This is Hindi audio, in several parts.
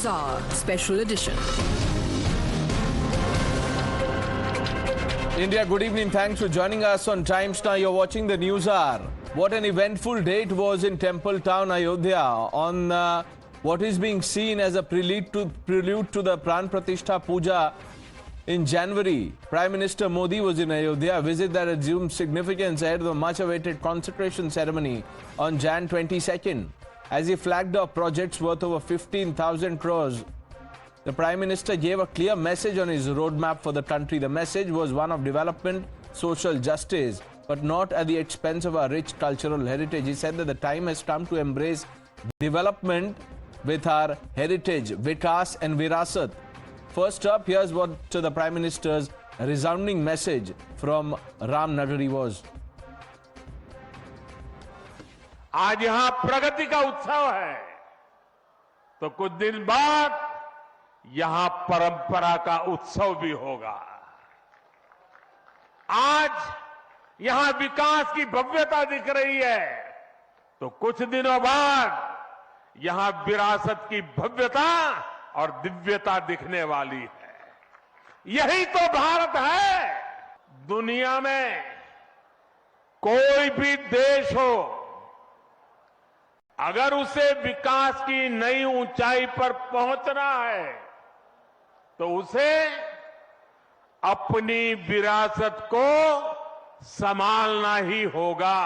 News Hour Special Edition. India, good evening. Thanks for joining us on Times Now. You're watching the News Hour. What an eventful day it was in Temple Town, Ayodhya, on what is being seen as a prelude to the Pran Pratishtha Puja in January. Prime Minister Modi was in Ayodhya, a visit that assumed significance ahead of the much-awaited consecration ceremony on Jan 22nd. As he flagged off projects worth over 15,000 crores, the Prime Minister gave a clear message on his roadmap for the country. The message was one of development, social justice, but not at the expense of our rich cultural heritage. He said that the time has come to embrace development with our heritage, Vikas and Virasat. First up, here's what the Prime Minister's resounding message from Ram Nagari was. आज यहां प्रगति का उत्सव है, तो कुछ दिन बाद यहां परंपरा का उत्सव भी होगा। आज यहां विकास की भव्यता दिख रही है, तो कुछ दिनों बाद यहां विरासत की भव्यता और दिव्यता दिखने वाली है। यही तो भारत है। दुनिया में कोई भी देश हो, अगर उसे विकास की नई ऊंचाई पर पहुंचना है, तो उसे अपनी विरासत को संभालना ही होगा।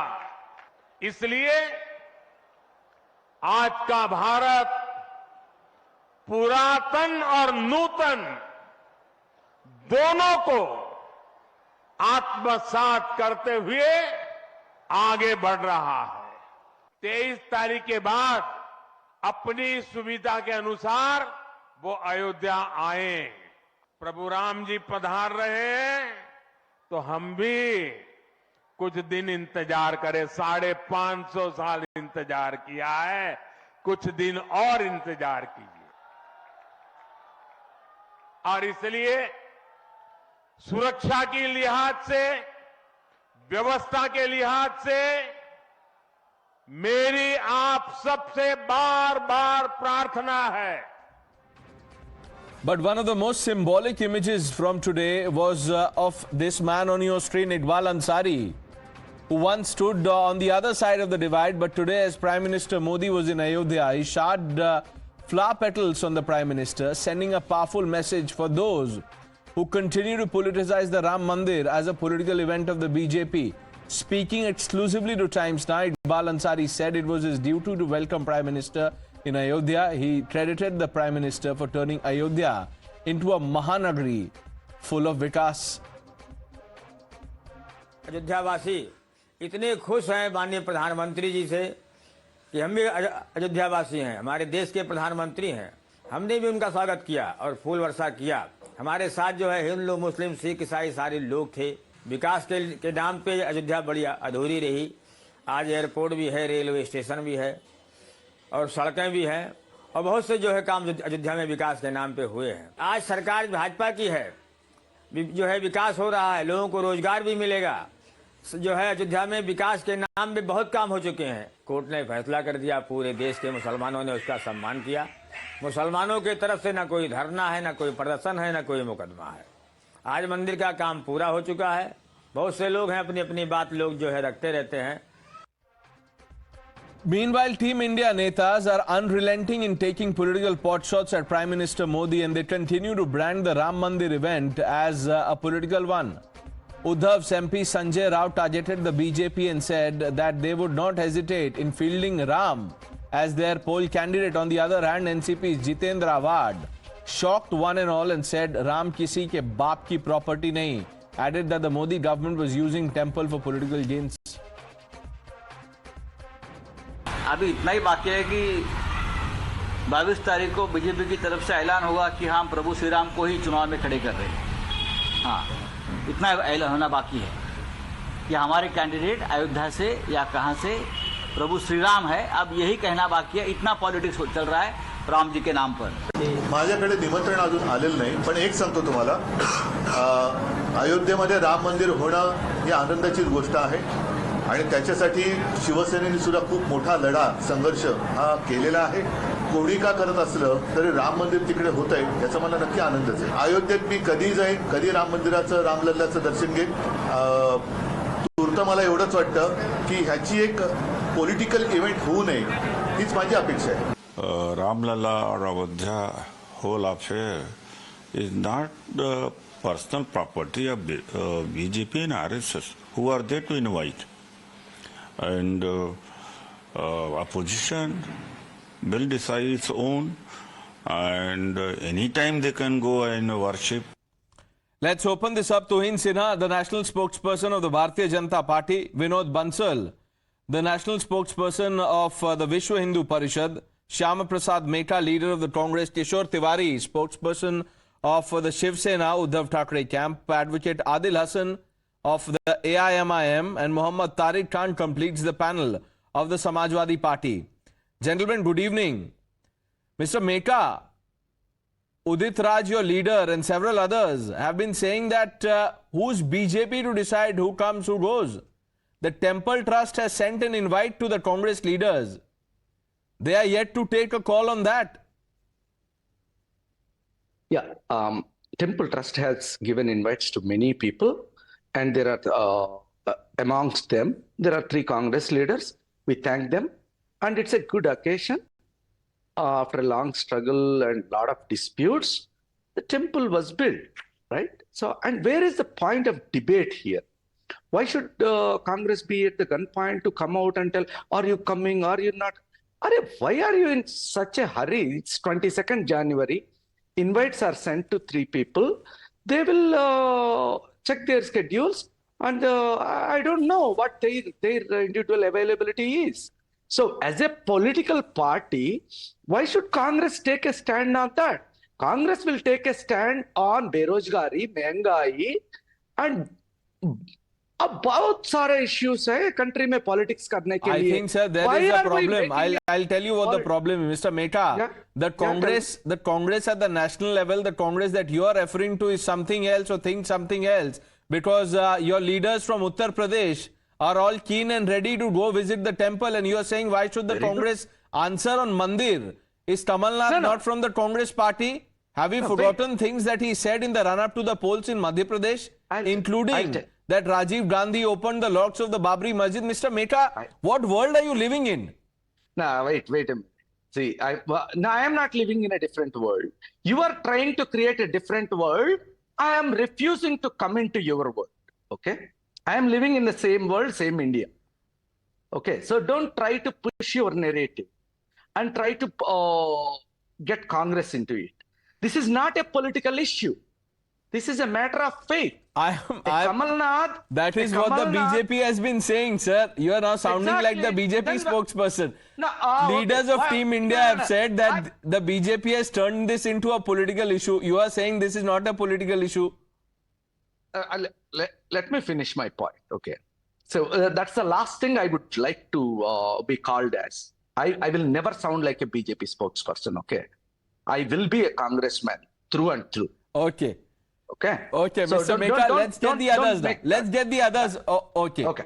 इसलिए आज का भारत पुरातन और नूतन दोनों को आत्मसात करते हुए आगे बढ़ रहा है। 23 तारीख के बाद अपनी सुविधा के अनुसार वो अयोध्या आए। प्रभु राम जी पधार रहे हैं, तो हम भी कुछ दिन इंतजार करें। 550 साल इंतजार किया है, कुछ दिन और इंतजार कीजिए। और इसलिए सुरक्षा के लिहाज से, व्यवस्था के लिहाज से मेरी आप सबसे बार-बार प्रार्थना है। But one of the most symbolic images from today was of this man on your screen, Iqbal Ansari, who once stood on the other side of the divide, but today as Prime Minister Modi was in Ayodhya, he shot flower petals on the Prime Minister, sending a powerful message for those who continue to politicize the Ram Mandir as a political event of the BJP. Speaking exclusively to Times Now, Iqbal Ansari said it was his duty to welcome Prime Minister in Ayodhya. He credited the Prime Minister for turning Ayodhya into a Mahanagari full of Vikas. अयोध्यावासी इतने खुश हैं माननीय प्रधानमंत्री जी से कि हम भी अयोध्यावासी हैं, हमारे देश के प्रधानमंत्री हैं। हमने भी उनका स्वागत किया और फूल वर्षा किया। हमारे साथ जो है हिंदू, मुस्लिम, सिख, ईसाई सारे लोग थे। विकास के नाम पे अयोध्या बड़ी अधूरी रही। आज एयरपोर्ट भी है, रेलवे स्टेशन भी है और सड़कें भी हैं और बहुत से जो है काम अयोध्या में विकास के नाम पे हुए हैं। आज सरकार भाजपा की है, जो है विकास हो रहा है, लोगों को रोजगार भी मिलेगा। जो है अयोध्या में विकास के नाम पे बहुत काम हो चुके हैं। कोर्ट ने फैसला कर दिया, पूरे देश के मुसलमानों ने उसका सम्मान किया। मुसलमानों की तरफ से ना कोई धरना है, ना कोई प्रदर्शन है, ना कोई मुकदमा है। आज मंदिर का काम पूरा हो चुका है। बहुत से लोग हैं, अपनी अपनी बात लोग जो है रखते रहते हैं। Meanwhile, Team India netas are unrelenting in taking political potshots at Prime Minister Modi, and they continue to brand the Ram Mandir event as a political one. Uddhav's MP Sanjay Rao targeted the BJP and said that they would not hesitate in fielding Ram as their poll candidate. On the other hand, NCP's Jitendra Awad shocked one and all and said Ram kisi ke baap ki property nahi. Added that the Modi government was using temple for political gains. अभी इतना ही बाकी है कि 22 तारीख को बीजेपी की तरफ से ऐलान होगा कि हम प्रभु श्री राम को ही चुनाव में खड़े कर रहे हैं। हाँ, इतना ऐलान होना बाकी है कि हमारे कैंडिडेट अयोध्या से या कहाँ से प्रभु श्री राम है। अब यही कहना बाकी है। इतना पॉलिटिक्स चल रहा है राम जी के नाम पर। माझ्याकडे निमंत्रण अजून आलेलं नाही, पण एक सांगतो तुम्हाला, अयोध्येमध्ये राम मंदिर होणं ही आनंदाचीच गोष्ट आहे आणि त्याच्यासाठी शिवसेनेने सुद्धा खूप मोठा लढा, संघर्ष हा केलेला आहे। कोणी का करत असलं तरी राम मंदिर तिकडे होत आहे याचा मला नक्की आनंदच आहे. अयोध्येत मी कधी जाईन, कधी राम मंदिराचं रामलल्लाचं दर्शन घेईन. तूर्त मला एवढंच वाटतं की ह्याची एक पॉलिटिकल इव्हेंट होऊ नये हीच माझी अपेक्षा आहे. Ramlala or Avodhya whole affair is not the personal property of BJP and RSS, who are there to invite. And opposition will decide its own, and anytime they can go and worship. Let's open this up. Tuhin Sinha, the national spokesperson of the Bharatiya Janata Party, Vinod Bansal, the national spokesperson of the Vishwa Hindu Parishad, Shyama Prasad Mehta, leader of the Congress, Kishore Tiwari, spokesperson of the Shiv Sena Uddhav Thackeray camp, Advocate Adil Hassan of the AIMIM, and Muhammad Tariq Khan completes the panel of the Samajwadi Party. Gentlemen, good evening. Mr. Mehta, Udit Raj, your leader, and several others have been saying that who's BJP to decide who comes, who goes? The Temple Trust has sent an invite to the Congress leaders. They are yet to take a call on that. Yeah, Temple Trust has given invites to many people, and there are amongst them there are 3 Congress leaders. We thank them, and it's a good occasion. After a long struggle and lot of disputes, the temple was built, right? So, and where is the point of debate here? Why should Congress be at the gunpoint to come out and tell, are you coming, are you not? Why are you in such a hurry? It's 22nd January. Invites are sent to 3 people. They will check their schedules, and I don't know what their individual availability is. So as a political party, why should Congress take a stand on that? Congress will take a stand on Berojgari, Mehengai, and बहुत सारे issues है country में politics करने के लिए. I think, sir, there is a problem. I'll tell you what the problem is, Mr. Mehta. Yeah. The Congress at the national level, the Congress that you are referring to is something else or think something else, because your leaders from Uttar Pradesh are all keen and ready to go visit the temple, and you are saying why should the Congress answer on Mandir? Is Kamal Nath not from the Congress party? Have you forgotten things that he said in the run-up to the polls in Madhya Pradesh, including that Rajiv Gandhi opened the locks of the Babri Masjid? Mr. Mehta, what world are you living in? No, wait a minute. See, I am not living in a different world. You are trying to create a different world. I am refusing to come into your world. Okay? I am living in the same world, same India. Okay? So don't try to push your narrative and try to get Congress into it. This is not a political issue. This is a matter of faith. Kamal Nath. That is what the BJP has been saying, sir. You are now sounding like the BJP spokesperson. Leaders of Team India have said that the BJP has turned this into a political issue. You are saying this is not a political issue. Let me finish my point. Okay. So that's the last thing I would like to be called as. I will never sound like a BJP spokesperson. Okay. I will be a congressman through and through. Okay. Okay. Okay, so Mr. Mehta, let's get the others now. Let's get the others. Oh, okay. Okay.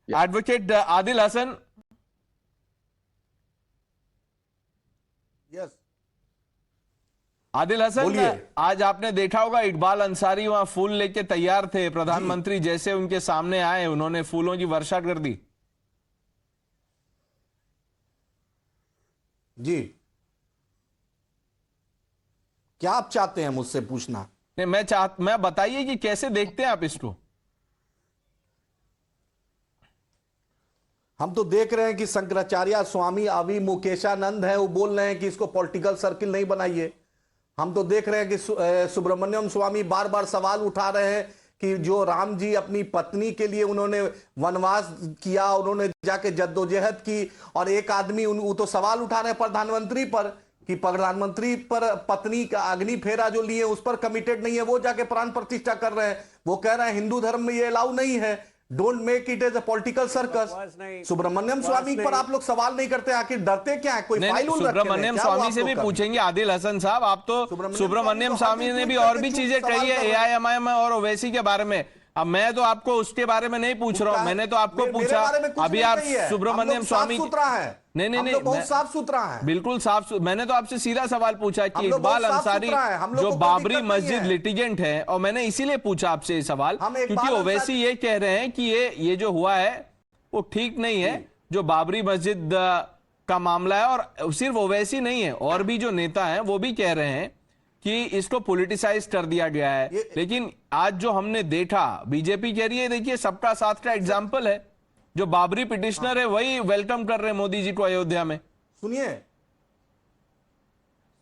Yeah. Advocate Adil Hassan. Yes. Adil Hasan, आज आपने देखा होगा इकबाल अंसारी वहां फूल लेके तैयार थे, प्रधानमंत्री जैसे उनके सामने आए उन्होंने फूलों की वर्षा कर दी. जी, क्या आप चाहते हैं मुझसे पूछना? नहीं, मैं बताइए कि कैसे देखते हैं आप इसको. हम तो देख रहे हैं कि शंकराचार्य स्वामी अभी मुकेशानंद है, वो बोल रहे हैं कि इसको पॉलिटिकल सर्किल नहीं बनाइए. हम तो देख रहे हैं कि सुब्रमण्यम स्वामी बार बार सवाल उठा रहे हैं कि जो राम जी अपनी पत्नी के लिए उन्होंने वनवास किया, उन्होंने जाके जद्दोजहद की, और एक आदमी वो तो सवाल उठा रहे हैं प्रधानमंत्री पर कि प्रधानमंत्री पर पत्नी का अग्नि फेरा जो लिए उस पर कमिटेड नहीं है, वो जाके प्राण प्रतिष्ठा कर रहे हैं. वो कह रहे हैं हिंदू धर्म में ये अलाउ नहीं है. Don't make it as a political circus. Subramanian Swamy पर आप लोग सवाल नहीं करते, आखिर डरते क्या है? कोई फाइल सुब्रमण्यम स्वामी से भी पूछेंगे. आदिल हसन साहब, आप तो सुब्रमण्यम स्वामी ने भी और भी चीजें कही है एआईएमआईएम और ओवैसी के बारे में. अब मैं तो आपको उसके बारे में नहीं पूछ रहा हूं, मैंने तो आपको पूछा. अभी आप सुब्रमण्यम स्वामी नहीं हम लोग बहुत मैं- साफ सुथरा है। बिल्कुल मैंने तो आपसे सीधा सवाल पूछा कि हम लोग इकबाल बहुत साफ अंसारी सुथरा है, हम लोग जो को कोई बाबरी दिक्कत नहीं मस्जिद है। लिटिगेंट है, और मैंने इसीलिए पूछा आपसे ये सवाल हम इकबाल क्योंकि अंसारी- ओवैसी ये कह रहे हैं कि ये जो हुआ है वो ठीक नहीं है, जो बाबरी मस्जिद का मामला है। और सिर्फ ओवैसी नहीं है, और भी जो नेता हैं वो भी कह रहे हैं कि इसको पॉलिटिसाइज कर दिया गया है। लेकिन आज जो हमने देखा, बीजेपी कह रही है देखिए सबका साथ का एग्जाम्पल है, जो बाबरी पिटिशनर है वही वेलकम कर रहे हैं मोदी जी को अयोध्या में। सुनिए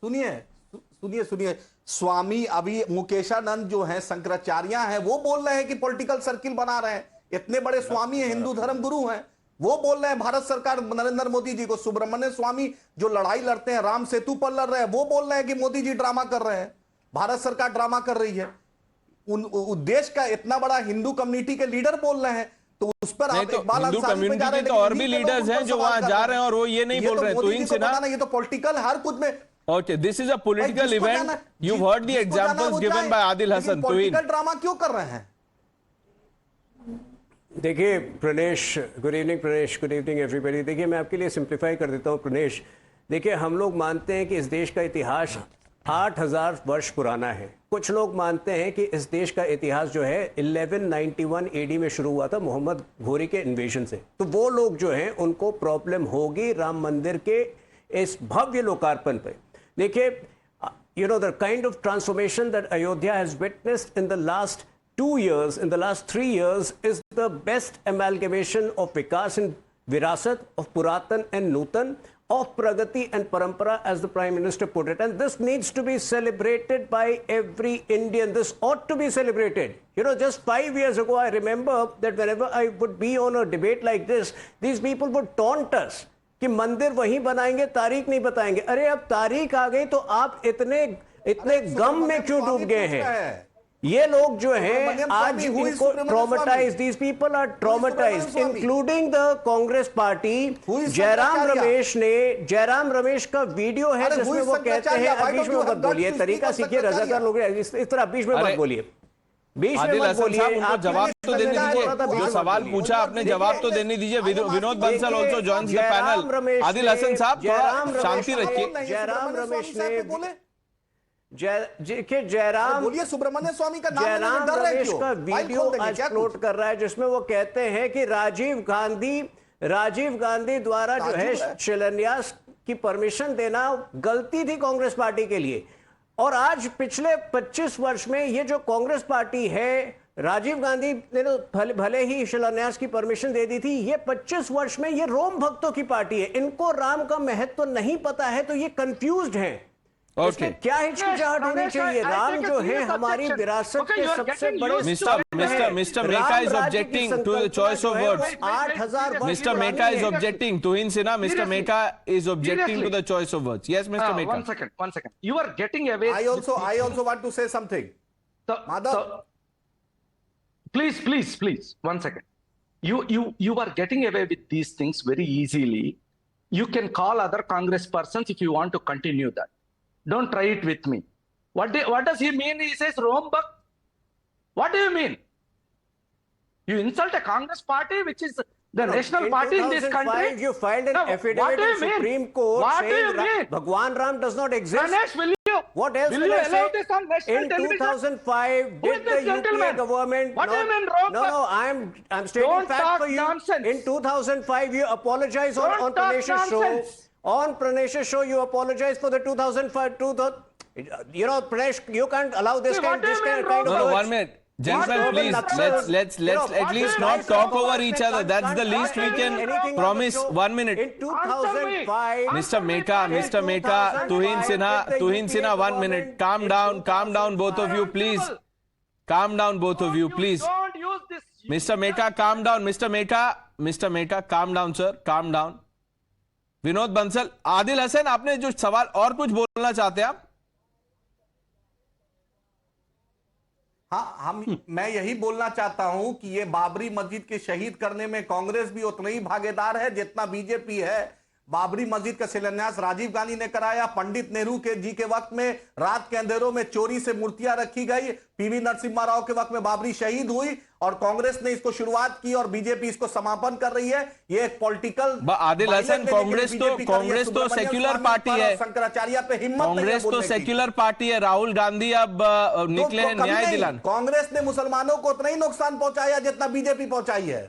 सुनिए सुनिए सुनिए, स्वामी अभी मुकेशानंद जो है, शंकराचार्य हैं, वो बोल रहे हैं कि पॉलिटिकल सर्किल बना रहे हैं। इतने बड़े स्वामी हैं, हिंदू धर्म गुरु हैं, वो बोल रहे हैं भारत सरकार नरेंद्र मोदी जी को। सुब्रमण्य स्वामी जो लड़ाई लड़ते हैं, राम सेतु पर लड़ रहे हैं, वो बोल रहे हैं कि मोदी जी ड्रामा कर रहे हैं, भारत सरकार ड्रामा कर रही है। देश का इतना बड़ा हिंदू कम्युनिटी के लीडर बोल रहे हैं, तो उस पर नहीं आप तो इकबाल हिंदू अंसारी पे जा कम्युनिटी रहे के हैं, तो और लेकिन भी इन्हीं के लीडर्स लोग हैं उन पर जो सवाल वहां कर जा रहे रहे हैं और वो ये नहीं ये बोल तो रहे हैं। मोदी तो जी इन को सिन्हा, बताना, ये तो पॉलिटिकल हर कुछ में। okay, this is a political जिसको event. जाना- You've जि- heard the जिसको जाना examples वो given जाए, by Adil लेकिन Hassan. पॉलिटिकल ड्रामा क्यों कर रहे हैं? देखिए Pranesh, good evening Pranesh, good evening everybody. देखिए मैं आपके लिए सिंप्लीफाई कर देता हूँ प्रणेश। देखिए हम लोग मानते हैं कि इस देश का इतिहास 8000 वर्ष पुराना है। कुछ लोग मानते हैं कि इस देश का इतिहास जो है 1191 एडी में शुरू हुआ था मोहम्मद घोरी के इन्वेजन से। तो वो लोग जो हैं उनको प्रॉब्लम होगी राम मंदिर के इस भव्य लोकार्पण पे। देखिए you know the kind of transformation that Ayodhya has witnessed in the last 2 years, in the last 3 years, is the best amalgamation of Vikas and Virasat, of Puratan and Nutan, of Pragati and Parampara, as the Prime Minister put it. And this needs to be celebrated by every Indian. This ought to be celebrated. You know, just 5 years ago, I remember that whenever I would be on a debate like this, these people would taunt us कि मंदिर वहीं बनाएंगे, तारीख नहीं बताएंगे। अरे अब तारीख आ गई तो आप इतने गम में क्यों डूब गए हैं? ये लोग जो हैं आज इनको traumatise, these people are traumatise, including the Congress party. Jairam Ramesh का वीडियो है जिसमें वो कहते हैं, बीच में मत बोलिए, तरीका सीखिए रजाकार लोग, इस तरह बीच में मत बोलिए, बीच में आदिल मत हसन बोलिए। साहब, उनको जवाब तो देने दीजिए, जो सवाल पूछा आपने जवाब तो देने दीजिए। Vinod Bansal also joins the panel. Adil Hasan sahab थोड़ा शांति रखिए। जयराम रमेश ने जयराम बोलिए, सुब्रमण्य स्वामी का नाम लेने में जयराम डर रहे रमेश क्यों? का फाइल वीडियो खोल देंगे आज क्या अपलोड कुछ? कर रहा है जिसमें वो कहते हैं कि राजीव गांधी द्वारा जो है शिलान्यास की परमिशन देना गलती थी कांग्रेस पार्टी के लिए। और आज पिछले 25 वर्ष में ये जो कांग्रेस पार्टी है, राजीव गांधी ने तो भले ही शिलान्यास की परमिशन दे दी थी, ये 25 वर्ष में ये रोम भक्तों की पार्टी है। इनको राम का महत्व नहीं पता है, तो ये कंफ्यूज्ड हैं। इसमें क्या हिचकिचाहट होनी चाहिए? राम जो है हमारी विरासत के सबसे बड़े Mr. Meka is objecting to the choice of words. 8000 Mr. Meka is objecting. Tuhin Sinha, Mr. Meka is objecting to the choice of words. Yes, Mr. Meka. One second. You are getting away. I also want to say something. Madhav. Please. 1 second. You are getting away with these things very easily. You can call other Congress persons if you want to continue that. Don't try it with me. What does he mean? He says Rome Bhakt. What do you mean? You insult a Congress party, which is the national party in this country. You filed an affidavit in Supreme Court saying Bhagwan Ram does not exist. Ganesh, will you? What else will will you I allow say? this on national In television? 2005, Who is did this the UPA gentleman? government? What do you mean, Rome No, Bhakt? I'm stating Don't fact talk for you. nonsense. In 2005, you apologize on Don't talk Pranesh's show. nonsense. On Pranesh's show, you apologize for the 2005. You know, Pranesh, you can't allow this See, kind what do you mean, of No, words. 1 minute. Gentlemen, please, let's at least not talk over each other. That's the least we can promise. 1 minute. In 2005, Mr. Meka, Tuhin Sinha, 1 minute. Calm down, both of you, please. Calm down, both of you, please. Don't use this. Mr. Meka, calm down. Mr. Meka, calm down, sir. Calm down. Vinod Bansal, Adil Hasan, आपने जो सवाल और कुछ बोलना चाहते हैं आप? हाँ, मैं यही बोलना चाहता हूं कि ये बाबरी मस्जिद के शहीद करने में कांग्रेस भी उतना ही भागीदार है जितना बीजेपी है। बाबरी मस्जिद का शिलान्यास राजीव गांधी ने कराया, पंडित नेहरू के जी के वक्त में रात के अंधेरों में चोरी से मूर्तियां रखी गई, पीवी नरसिम्हा राव के वक्त में बाबरी शहीद हुई और कांग्रेस ने इसको शुरुआत की और बीजेपी इसको समापन कर रही है। ये एक पॉलिटिकल आदिल हसन, कांग्रेस तो सेक्युलर पार्टी है, शंकराचार्य पे हिम्मत नहीं है कांग्रेस तो बोलने की। सेक्युलर पार्टी है। राहुल गांधी अब निकले हैं कभी न्याय नहीं। दिलाने। कांग्रेस ने मुसलमानों को उतना ही नुकसान पहुंचाया जितना बीजेपी पहुंचाई है।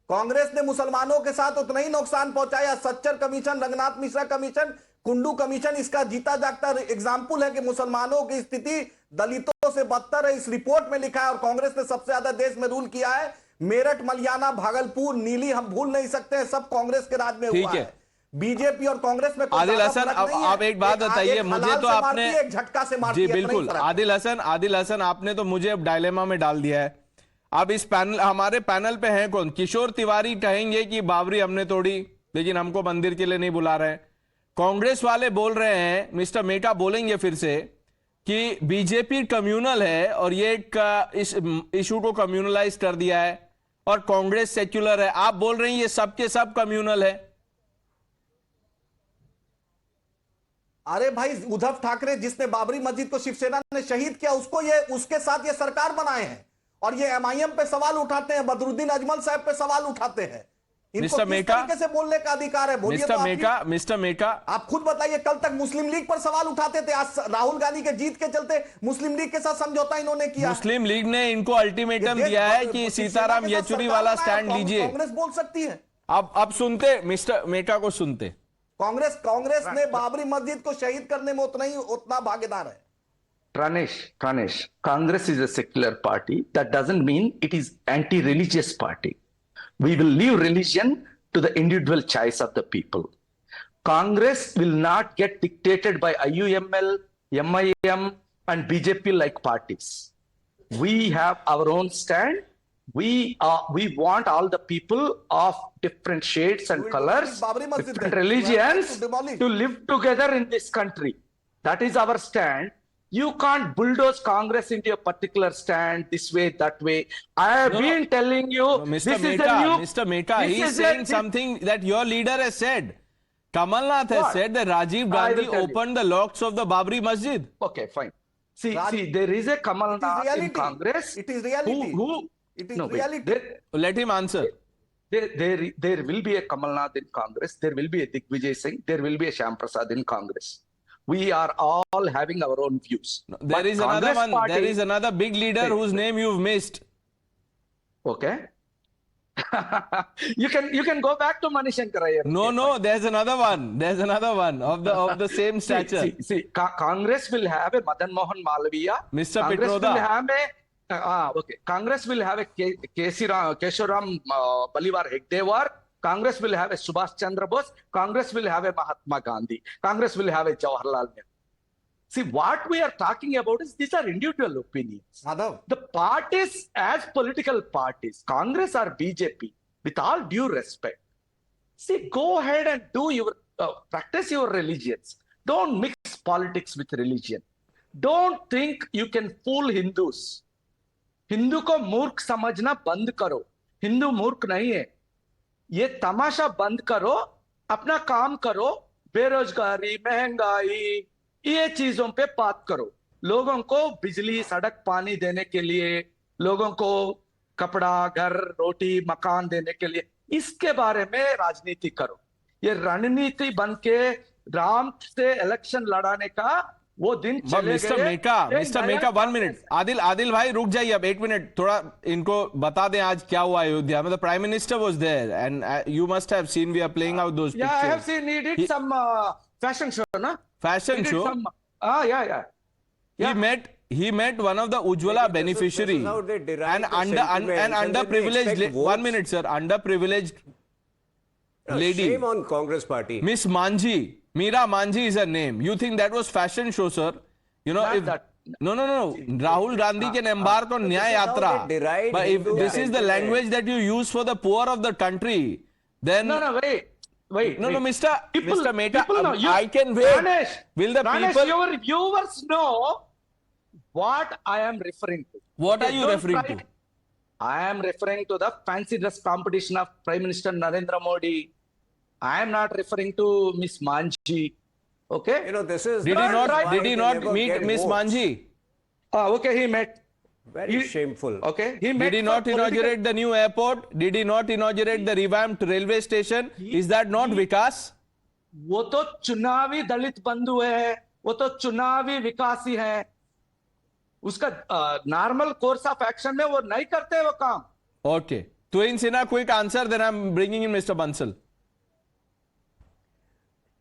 कांग्रेस ने मुसलमानों के साथ उतना ही नुकसान पहुंचाया। Sachar commission, Ranganath Mishra commission, Kundu commission इसका जीता जागता एग्जाम्पल है कि मुसलमानों की स्थिति दलितों से बदतर है। इस रिपोर्ट में लिखा है और कांग्रेस ने सबसे ज्यादा देश में रूल किया है। मेरठ, मलियाना, भागलपुर, नीली हम भूल नहीं सकते हैं, सब कांग्रेस के राज में हुआ है। बीजेपी और कांग्रेस में आदिल हसन, आप एक बात बताइए मुझे, तो आपने एक झटका से मारती जी है, बिल्कुल आदिल हसन आपने तो मुझे अब डायलेमा में डाल दिया है। अब इस पैनल, हमारे पैनल पे हैं कौन? किशोर तिवारी कहेंगे कि बाबरी हमने तोड़ी लेकिन हमको मंदिर के लिए नहीं बुला रहे हैं। कांग्रेस वाले बोल रहे हैं, मिस्टर मेटा बोलेंगे फिर से कि बीजेपी कम्युनल है और ये इस इशू को कम्युनलाइज कर दिया है और कांग्रेस सेक्युलर है। आप बोल रहे हैं ये सब के सब कम्युनल है। अरे भाई, उद्धव ठाकरे जिसने बाबरी मस्जिद को शिवसेना ने शहीद किया, उसके साथ ये सरकार बनाए हैं और ये एमआईएम पे सवाल उठाते हैं, बदरुद्दीन अजमल साहब पे सवाल उठाते हैं। मिस्टर मेटा, तरीके से बोलने का अधिकार है? मिस्टर मेटा आप खुद बताइए। कल तक मुस्लिम लीग पर सवाल उठाते थे, आज राहुल गांधी के जीत के चलते मुस्लिम लीग के साथ समझौता इन्होंने किया। मुस्लिम लीग ने इनको अल्टीमेटम दिया है कि सीताराम येचुरी वाला स्टैंड लीजिए। कांग्रेस बोल सकती है। अब सुनते, मिस्टर मेटा को सुनते। कांग्रेस ने बाबरी मस्जिद को शहीद करने में उतना भागीदार है। Pranesh, Congress is a secular party. That doesn't mean it is anti-religious party. We will leave religion to the individual choice of the people. Congress will not get dictated by IUML, MIM, and BJP like parties. We have our own stand. We want all the people of different shades and colors, different religions to live together in this country. That is our stand. You can't bulldoze Congress into a particular stand this way, that way. I have been telling you, Mr. Mehta, he is saying something that your leader has said. Kamalnath has said that Rajiv Gandhi opened the locks of the Babri Masjid. Okay, fine. See, there is a Kamalnath in Congress. It is reality. It is reality. Let him answer. There will be a Kamalnath in Congress. There will be a Digvijay Singh. There will be a Shyam Prasad in Congress. We are all having our own views. There is another one. There is another big leader whose name you've missed. Okay. you can go back to Manishankar Iyer. No. There's another one. There's another one of the same stature. See, Congress will have a Madan Mohan Malviya. Mr. Congress Pitroda. will have a Congress will have a Kesharam Balivar Hegdewar. Congress will have a Subhash Chandra Bose. Congress will have a Mahatma Gandhi. Congress will have a Jawaharlal Nehru. See, what we are talking about is these are individual opinions. Madhav. The parties as political parties, Congress or BJP, with all due respect, see, go ahead and do your practice your religions. Don't mix politics with religion. Don't think you can fool Hindus. Hindu को मूर्ख समझना बंद करो। हिंदू मूर्ख नहीं है। ये तमाशा बंद करो, अपना काम करो। बेरोजगारी, महंगाई, ये चीजों पे बात करो। लोगों को बिजली, सड़क, पानी देने के लिए, लोगों को कपड़ा, घर, रोटी, मकान देने के लिए, इसके बारे में राजनीति करो। ये रणनीति बन के राम से इलेक्शन लड़ाने का वो दिन चले गए। मिस्टर मेका 1 मिनट। आदिल भाई रुक जाइए अब 1 मिनट, थोड़ा इनको बता दें आज क्या हुआ अयोध्या में। The Prime Minister was there and you must have seen we are playing out those pictures. Yeah, I have seen. He did some fashion show, na? Fashion show? Yeah. He met one of the Ujjwala beneficiary and underprivileged. 1 minute, sir. Underprivileged lady. Shame on Congress party. Miss Manji. Meera Manji is her name. You think that was fashion show, sir? You know, if no. Rahul Gandhi can embark on Nyaya Yatra. But if this is the language that you use for the poor of the country, then no, wait. No, Mr. Mehta, I can wait. Pranesh, will the people? Your viewers know what I am referring to. What are you referring to? I am referring to the fancy dress competition of Prime Minister Narendra Modi. I am not referring to Miss Manji. Okay. You know, this is Did he not? why Did he they not never meet get Miss votes. Manji? Okay, he met. Very shameful. Okay, he met. Did he not for political- inaugurate the new airport? Did he not inaugurate the revamped railway station? Is that not Vikas? वो तो चुनावी दलित बंधु है, वो तो चुनावी विकासी है, उसका नॉर्मल कोर्स ऑफ एक्शन में वो नहीं करते वो काम. Okay. Twin Sinha, quick answer, then I'm bringing in Mr. Bansal.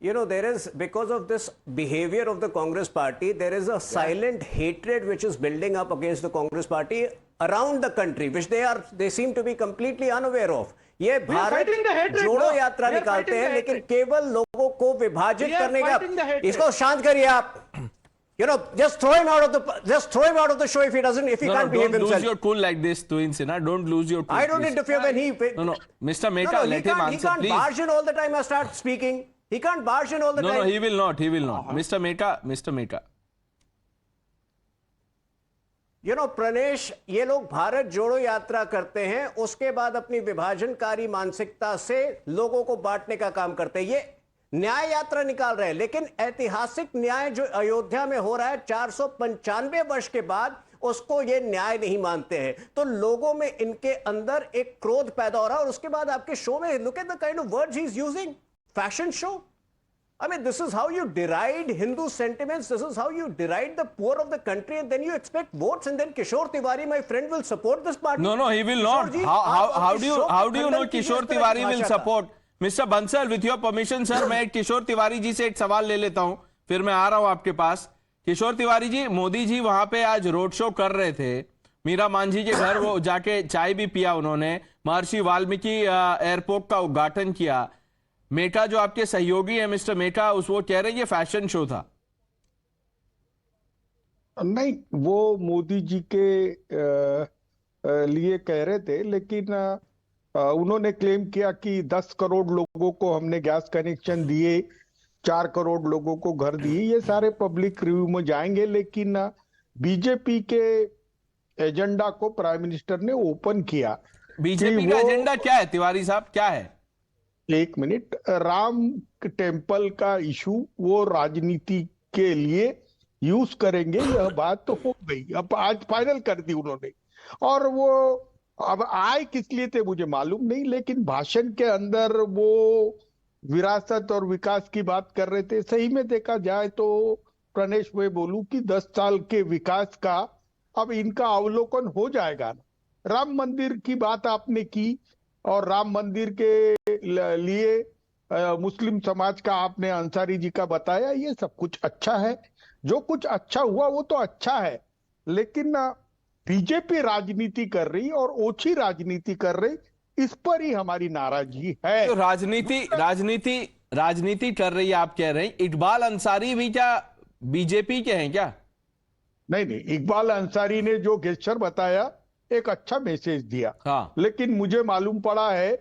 You know, there is, because of this behavior of the Congress party, there is a silent hatred which is building up against the Congress party around the country, which they seem to be completely unaware of. ये भारत fighting the hatred, जोड़ो no? यात्रा We are निकालते fighting हैं, the लेकिन hatred. केवल लोगों को विभाजित We are करने fighting the का. hatred. इसको शांत करिए आप. You know, just throw him out of the show if he No, can't behave don't lose himself. your cool like this, Twin Sinha. Don't lose your cool. I don't please. interfere when he. No, Mr. Mehta, No, let him he answer, can't please. barge in all the time and start speaking. He can't barge in all the No, time. no, he will not. He will not. Mr. Mehta. You know, Pranesh, ये लोग भारत जोड़ो यात्रा करते हैं, उसके बाद अपनी विभाजनकारी मानसिकता से लोगों को बांटने का काम करते हैं. ये न्याय यात्रा निकाल रहे हैं, लेकिन ऐतिहासिक न्याय जो अयोध्या में हो रहा है 495 वर्ष के बाद, उसको ये न्याय नहीं मानते हैं. तो लोगों में इनके अंदर एक क्रोध पैदा हो रहा है. और उसके बाद आपके शो में look at the kind of words he is using. Fashion show. I mean, this is how you deride Hindu sentiments. This is how you deride the poor of the country, and then you expect votes. And then Kishore Tiwari, my friend, will support this party. No, he will not. Kishore ji, How do you know खंडन कीजिए Kishore इस तरह की Tiwari will भाषा का. support? Mr. Bansal, with your permission, sir, मैं किशोर तिवारी जी से एक सवाल ले लेता हूं, फिर मैं आ रहा हूं आपके पास. किशोर तिवारी जी, मोदी जी वहां पे आज रोड शो कर रहे थे. मीरा मांझी के घर वो जाके चाय भी पिया उन्होंने. महर्षि वाल्मीकि एयरपोर्ट का उद्घाटन किया. मेटा जो आपके सहयोगी है मिस्टर मेटा, वो कह रहे हैं ये फैशन शो था. नहीं, वो मोदी जी के लिए कह रहे थे, लेकिन उन्होंने क्लेम किया कि 10 करोड़ लोगों को हमने गैस कनेक्शन दिए, 4 करोड़ लोगों को घर दिए. ये सारे पब्लिक रिव्यू में जाएंगे, लेकिन बीजेपी के एजेंडा को प्राइम मिनिस्टर ने ओपन किया. बीजेपी का एजेंडा क्या है तिवारी साहब, क्या है? एक मिनट. राम टेम्पल का इशू वो राजनीति के लिए यूज करेंगे, यह बात तो हो गई. अब आज फाइनल कर दी उन्होंने. और वो अब आए किस लिए थे मुझे मालूम नहीं, लेकिन भाषण के अंदर वो विरासत और विकास की बात कर रहे थे. सही में देखा जाए तो प्रणेश, मैं बोलूं कि 10 साल के विकास का अब इनका अवलोकन हो जाएगा. राम मंदिर की बात आपने की, और राम मंदिर के लिए मुस्लिम समाज का आपने अंसारी जी का बताया. ये सब कुछ अच्छा है, जो कुछ अच्छा हुआ वो तो अच्छा है, लेकिन बीजेपी राजनीति कर रही और ओछी राजनीति कर रही, इस पर ही हमारी नाराजगी है. तो राजनीति कर रही है आप कह रहे हैं. इकबाल अंसारी भी क्या बीजेपी के हैं क्या? नहीं, इकबाल अंसारी ने जो गेस्चर बताया एक अच्छा मैसेज दिया. हाँ. लेकिन मुझे मालूम पड़ा है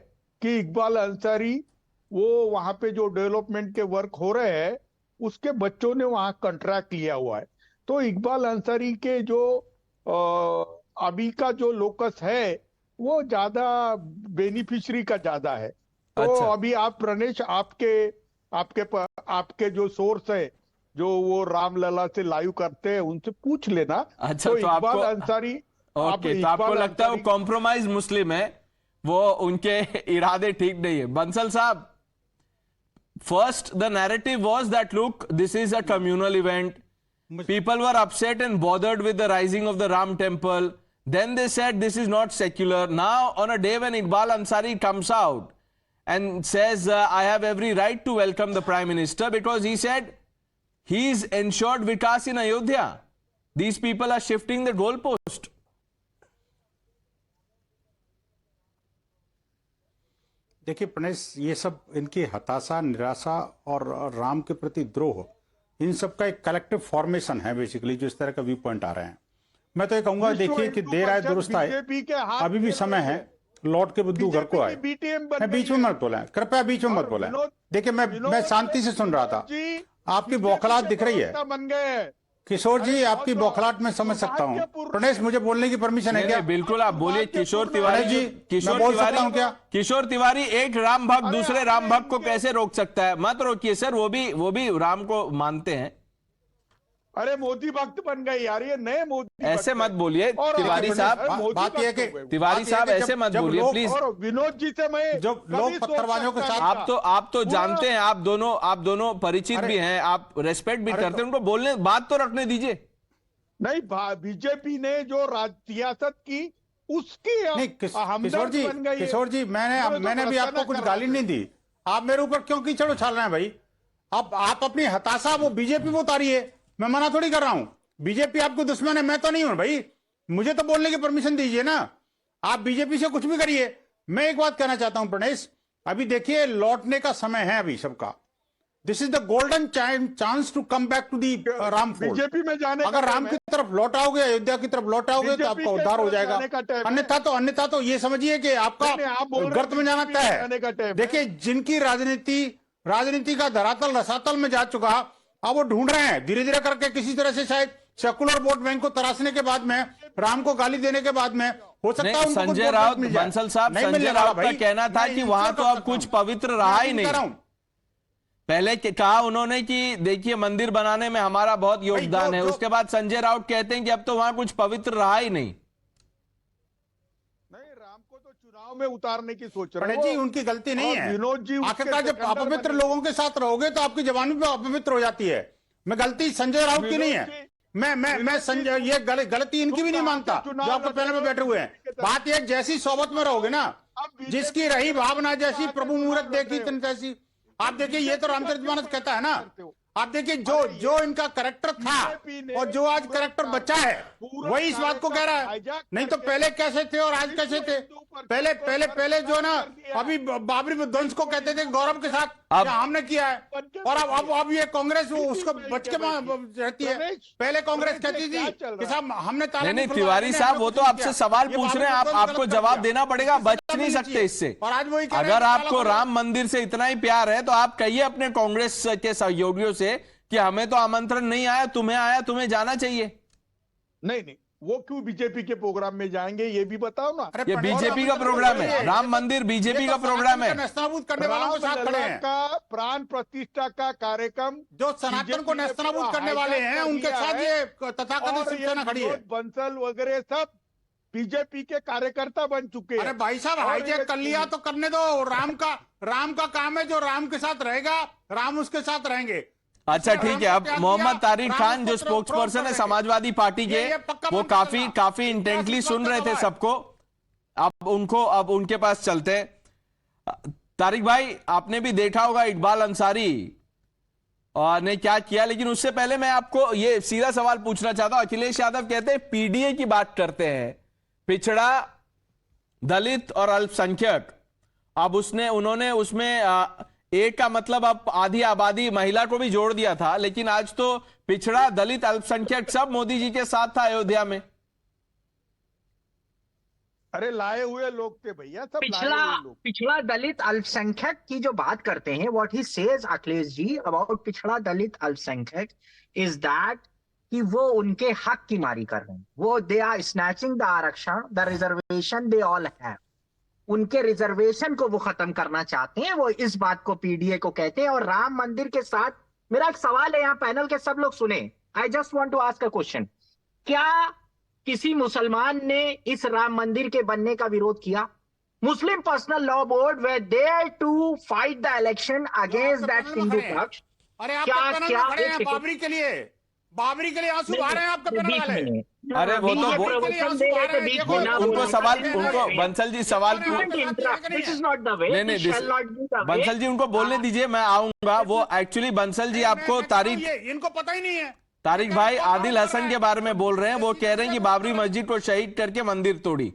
कि इकबाल अंसारी वो वहां पे जो डेवलपमेंट के वर्क हो रहे हैं उसके बच्चों ने वहां कॉन्ट्रैक्ट लिया हुआ है. तो इकबाल अंसारी के जो अभी का जो लोकस है वो ज्यादा बेनिफिशियरी का ज्यादा है. तो अच्छा. अभी आप प्रणेश, आपके जो सोर्स है जो वो रामलला से लाइव करते हैं, उनसे पूछ लेना. अच्छा, तो तो इकबाल आपको अंसारी, ओके, तो आपको लगता है वो कॉम्प्रोमाइज मुस्लिम है, वो उनके इरादे ठीक नहीं है. बंसल साहब, first the narrative was that look this is a communal event. People were upset and bothered with the rising of the Ram temple. Then they said this is not secular. Now, on a day when Iqbal Ansari comes out and says, I have every right to welcome the Prime Minister because he said he's ensured Vikas in Ayodhya. These people are shifting the goalpost. देखिए प्रणेश, ये सब इनकी हताशा, निराशा और राम के प्रति द्रोह, इन सब का एक कलेक्टिव फॉर्मेशन है बेसिकली, जो इस तरह का व्यू पॉइंट आ रहे हैं. मैं तो ये कहूंगा, देखिए कि देर आए दुरुस्त आए, अभी भी समय है, लौट के बुद्धू घर को आए. मैं बीच में मत बोला, कृपया बीच में मत बोला. देखिए मैं शांति से सुन रहा था, आपकी बौखलाहट दिख रही है किशोर जी आपकी बौखलाहट में समझ सकता हूँ। प्रणेश मुझे बोलने की परमिशन है क्या? बिल्कुल आप बोलिए किशोर तिवारी जी, किशोर मैं बोल सकता तिवारी हूं क्या? किशोर तिवारी, एक राम भक्त दूसरे राम भक्त को कैसे रोक सकता है? मत रोकिए सर, वो भी राम को मानते हैं। अरे मोदी भक्त बन गए यार, ये नए मोदी ऐसे भक्त मत हैं। बोलिए और तिवारी साहब, मोदी बात भक्त यह है कि हो गए। तिवारी साहब ऐसे मत बोलिए प्लीज। और विनोद जी से मैं जो कभी लोग सोच पत्थरबाजों के सकता साथ- नहीं था। आप तो जानते हैं, आप दोनों परिचित अरे- भी हैं, आप रेस्पेक्ट भी अरे करते हैं, तो- उनको बोलने बात तो रखने दीजिए। नहीं, बीजेपी ने जो सियासत की उसकी नहीं किशोर हमदर्द जी, बन गई है। किशोर जी मैंने भी आपको कुछ गाली नहीं दी। आप मेरे ऊपर क्यों कीचड़ उछाल रहे हैं भाई? आप अपनी हताशा वो बीजेपी में उतारिए, मैं मना थोड़ी कर रहा हूं। बीजेपी आपको दुश्मन है, मैं तो नहीं हूं भाई। मुझे तो बोलने की परमिशन दीजिए ना। आप बीजेपी से कुछ भी करिए। मैं एक बात कहना चाहता हूं प्रणेश, अभी देखिए लौटने का समय है अभी सबका। This is the golden chance to come back to the Ram fold. BJP में जाने अगर राम की तरफ लौट आओगे, अयोध्या की तरफ लौट आओगे तो आपका उद्धार हो जाएगा। अन्यथा तो ये समझिए कि आपका गर्त में जाना तय है। देखिए जिनकी राजनीति का धरातल रसातल में जा चुका, अब वो ढूंढ रहे हैं धीरे धीरे करके किसी तरह से, शायद सेकुलर वोट बैंक को तराशने के बाद में, राम को गाली देने के बाद में, हो सकता है उनको संजय राउत, बंसल साहब, संजय राउत का कहना था कि वहां तो अब कुछ पवित्र रहा ही नहीं। पहले कहा उन्होंने कि देखिए मंदिर बनाने में हमारा बहुत योगदान है, उसके बाद संजय राउत कहते हैं कि अब तो वहां कुछ पवित्र रहा ही नहीं। राम को तो चुनाव में उतारने की सोच रहे जी, उनकी गलती नहीं है। विनोद जी आखिरकार जब अपवित्र लोगों के साथ रहोगे तो आपकी जवानी भी अपवित्र हो जाती है। मैं गलती संजय राउत की नहीं है। मैं संजय, ये गलती इनकी भी नहीं मानता जो आपको पहले में बैठे हुए हैं। बात यह जैसी सोबत में रहोगे ना, जिसकी रही भावना जैसी प्रभु मुहूर्त देखी तैसी। आप देखिए ये तो रामचरितमानस कहता है ना। आप देखिए जो इनका करेक्टर था और जो आज करेक्टर बचा है वही इस बात को कह रहा है। नहीं तो पहले कैसे थे और आज कैसे थे? पहले जो ना, अभी बाबरी विध्वंस को कहते थे गौरव के साथ हमने किया है, और अब ये कांग्रेस उसको बच के रहती है। पहले कांग्रेस कहती थी कि साहब हमने ताला नहीं तिवारी साहब, वो तो आपसे सवाल पूछ रहे हैं, आपको जवाब देना पड़ेगा, बच नहीं सकते इससे। और आज वही अगर आपको राम मंदिर से इतना ही प्यार है तो आप कहिए अपने कांग्रेस के सहयोगियों से कि हमें तो आमंत्रण नहीं आया, तुम्हें आया, तुम्हें जाना चाहिए। नहीं, वो क्यों बीजेपी के प्रोग्राम में जाएंगे ये भी बताओ ना। ये बीजेपी का प्रोग्राम है, राम मंदिर बीजेपी का प्रोग्राम है। नेस्तनाबूद करने वालों के साथ खड़े हैं। का प्राण प्रतिष्ठा का कार्यक्रम जो सनातन को नेस्तनाबूद करने वाले हैं उनके साथ ये तथाकथित शिवसेना खड़ी है। बंसल वगैरह सब बीजेपी के कार्यकर्ता बन चुके हैं। अरे भाई साहब हाईजैक कर लिया तो करने दो। राम का काम है, जो राम के साथ रहेगा राम उसके साथ रहेंगे। अच्छा ठीक है, अब मोहम्मद तारिक खान जो स्पोक्स पर्सन है समाजवादी पार्टी के, वो काफी इंटेंटली सुन रहे थे सबको। अब उनके पास चलते हैं। तारिक भाई, आपने भी देखा होगा इकबाल अंसारी ने क्या किया, लेकिन उससे पहले मैं आपको ये सीधा सवाल पूछना चाहता हूं। अखिलेश यादव कहते हैं पीडीए की बात करते हैं, पिछड़ा, दलित और अल्पसंख्यक। अब उन्होंने उसमें एक का मतलब अब आधी आबादी महिला को भी जोड़ दिया था, लेकिन आज तो पिछड़ा, दलित, अल्पसंख्यक सब मोदी जी के साथ था अयोध्या में। अरे लाए हुए लोग थे भैया, सब पिछड़ा दलित अल्पसंख्यक की जो बात करते हैं, what he says Akhilesh ji about पिछड़ा दलित अल्पसंख्यक इज दैट कि वो उनके हक की मारी कर रहे हैं। वो दे आर स्नैचिंग द आरक्षण, the reservation they all have. उनके रिजर्वेशन को वो खत्म करना चाहते हैं। वो इस बात को पीडीए को कहते हैं। और राम मंदिर के साथ मेरा एक सवाल है, यहाँ पैनल के सब लोग सुने। I just want to ask a question. क्या किसी मुसलमान ने इस राम मंदिर के बनने का विरोध किया? Muslim personal law board were there to fight the election against that Hindu पक्ष। अरे आप बाबरी के लिए आंसू आ रहे हैं आपका पैनल वाले। अरे वो तो उनको सवाल, उनको बंसल जी सवाल नहीं, बंसल जी उनको बोलने दीजिए, मैं आऊंगा। वो एक्चुअली बंसल जी आपको तारीख, इनको पता ही नहीं है। तारिक भाई आदिल हसन के बारे में बोल रहे हैं। वो कह रहे हैं कि बाबरी मस्जिद को शहीद करके मंदिर तोड़ी,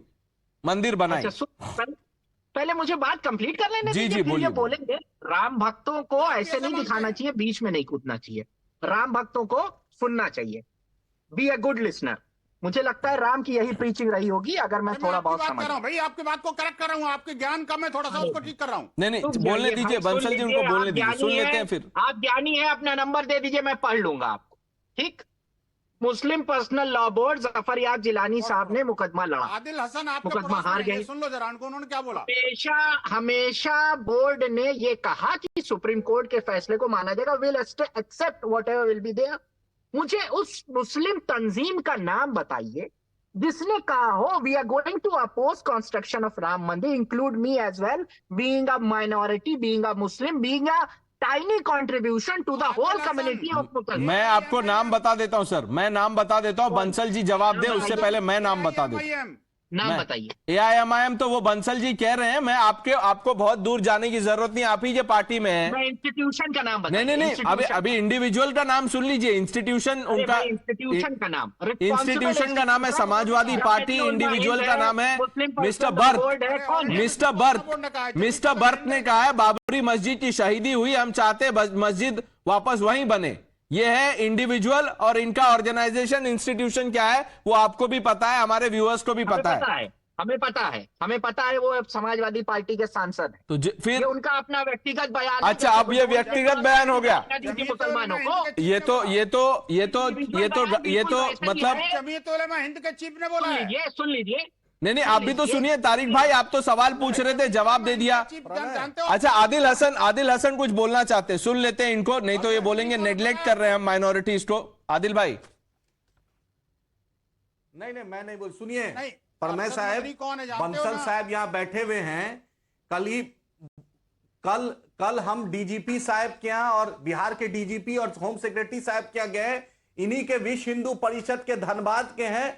मंदिर बनाई। पहले मुझे बात कंप्लीट कर लेने दीजिए, फिर ये बोलेंगे। राम भक्तों को ऐसे नहीं दिखाना चाहिए, बीच में नहीं कूदना चाहिए। राम भक्तों को सुनना चाहिए। Be a good listener. मुझे लगता है राम की यही प्रीचिंग रही होगी, अगर मैं थोड़ा बहुत समझ रहा हूं। भाई आपकी बात को करेक्ट कर रहा हूं, आपके ज्ञान कम है थोड़ा सा, उसको ठीक कर रहा हूं। नहीं बोलने दीजिए, बंसल जी उनको बोलने दीजिए, सुन लेते हैं फिर। आप ज्ञानी है, अपना नंबर दे दीजिए, मैं पढ़ लूंगा आपको। ठीक, Muslim personal law board, Zafaryab Jilani साहब ने मुकदमा लड़ा। आदिल हसन आपके मुकदमा पड़ोस हार में है, गए। सुन लो जरा उनको, उन्होंने क्या बोला। हमेशा बोर्ड ने ये कहा कि सुप्रीम कोर्ट के फैसले को माना जाएगा, will accept whatever will be there. मुझे उस मुस्लिम तंजीम का नाम बताइए जिसने कहा हो we are going to oppose construction of Ram Mandir, include me as well, being a minority, being a Muslim, being a tiny contribution to the whole community of मुसलमान। मैं आपको नाम बता देता हूं सर, मैं नाम बता देता हूं, बंसल जी जवाब दे उससे पहले मैं नाम बता देता हूं। नाम बताइए। AIMIM तो वो बंसल जी कह रहे हैं, मैं आपको बहुत दूर जाने की जरूरत नहीं, आप ही के पार्टी में है। मैं इंस्टीट्यूशन का नाम बताइए। नहीं, अभी इंडिविजुअल का नाम सुन लीजिए। इंस्टीट्यूशन उनका, इंस्टीट्यूशन का नाम, इंस्टीट्यूशन का नाम है समाजवादी पार्टी, इंडिविजुअल का नाम है मिस्टर बर्थ ने कहा है बाबरी मस्जिद की शहीदी हुई, हम चाहते हैं मस्जिद वापस वहीं बने। ये है इंडिविजुअल, और इनका ऑर्गेनाइजेशन इंस्टीट्यूशन क्या है वो आपको भी पता है, हमारे व्यूअर्स को भी पता है। हमें पता है वो समाजवादी पार्टी के सांसद हैं। तो फिर ये उनका अपना व्यक्तिगत बयान। अच्छा, अब ये व्यक्तिगत बयान हो गया। मुसलमानों को ये तो मतलब जमीयत उलेमा हिंद के चीफ ने बोला है। सुन लीजिए। नहीं, आप भी तो सुनिए तारिक भाई, आप तो सवाल पूछ रहे थे, जवाब दे दिया। अच्छा, आदिल हसन कुछ बोलना चाहते हैं, सुन लेते हैं इनको, नहीं तो ये बोलेंगे नेग्लेक्ट कर रहे हैं हम माइनॉरिटीज को। आदिल भाई। नहीं, मैं नहीं बोल, सुनिए परमेश साहब, बंसल साहब यहाँ बैठे हुए हैं। कल हम डीजीपी साहब के यहाँ और बिहार के डीजीपी और होम सेक्रेटरी साहब के यहाँ गए, इन्हीं के विश्व हिंदू परिषद के धनबाद के हैं